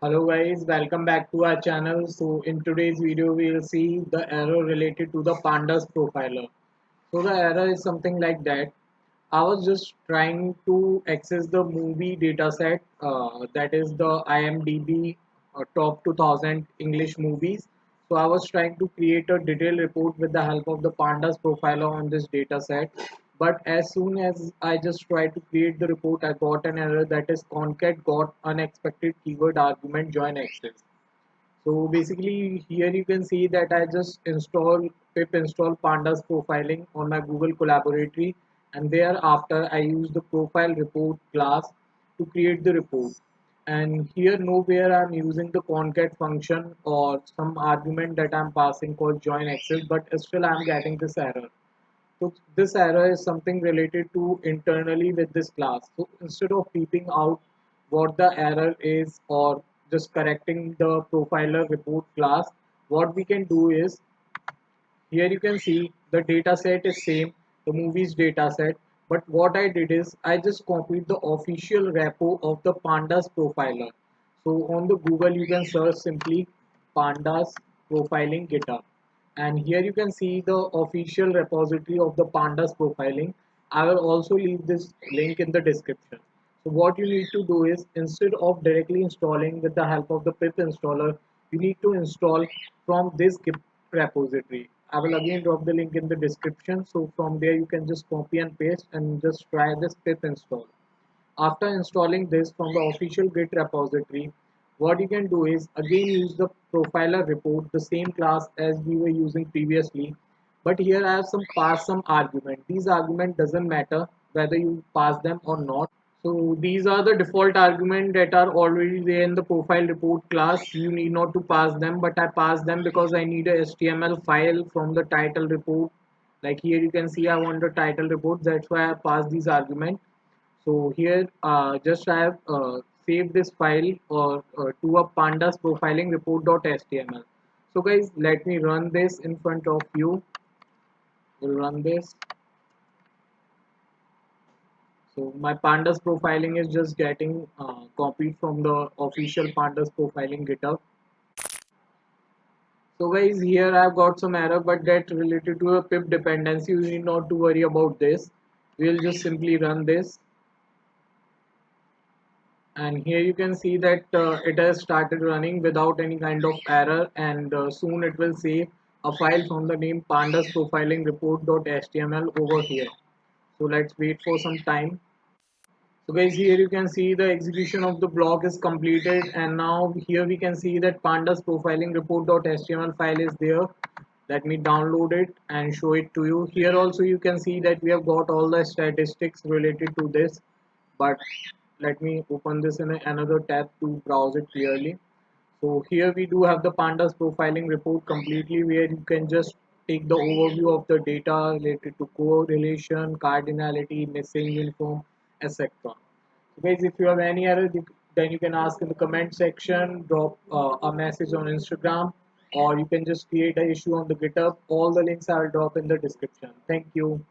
Hello guys, welcome back to our channel. So in today's video we will see the error related to the Pandas profiler. So the error is something like that. I was just trying to access the movie dataset, that is the IMDb top 2000 English movies. So I was trying to create a detailed report with the help of the Pandas profiler on this dataset. But as soon as I just tried to create the report, I got an error that is concat got unexpected keyword argument join access. So basically here you can see that I just pip install pandas profiling on my Google Collaboratory, and thereafter I use the profile report class to create the report. And here nowhere I'm using the concat function or some argument that I'm passing called join access, but still I'm getting this error. So this error is something related to internally with this class. So instead of peeping out what the error is or just correcting the profiler report class, what we can do is here you can see the data set is same, the movies data set. But what I did is I just copied the official repo of the Pandas profiler. So on the Google you can search simply Pandas profiling GitHub, and here you can see the official repository of the Pandas profiling. I will also leave this link in the description. So what you need to do is instead of directly installing with the help of the pip installer, you need to install from this Git repository. I will again drop the link in the description. So from there you can just copy and paste and just try this pip install. After installing this from the official Git repository, what you can do is again use the profiler report, the same class as we were using previously. But here I have some argument. These argument doesn't matter whether you pass them or not. So these are the default arguments that are already there in the profile report class. You need not to pass them, but I pass them because I need a HTML file from the title report. Like here you can see I want the title report. That's why I pass these arguments. So here just I have saved this file to a pandas profiling report.html. So guys, let me run this in front of you. We'll run this. So my pandas profiling is just getting copied from the official pandas profiling GitHub. So guys, here I've got some error, but that related to a pip dependency. You need not to worry about this. We'll just simply run this, and here you can see that it has started running without any kind of error, and soon it will save a file from the name pandas profiling report.html over here. So let's wait for some time. So guys, here you can see the execution of the block is completed, and now here we can see that pandas profiling report.html file is there. Let me download it and show it to you. Here also you can see that we have got all the statistics related to this, but let me open this in another tab to browse it clearly. So here we do have the pandas profiling report completely, where you can just take the overview of the data related to correlation, cardinality, missing info, etc. So guys, if you have any error, then you can ask in the comment section, drop a message on Instagram, or you can just create an issue on the GitHub. All the links I will drop in the description. Thank you.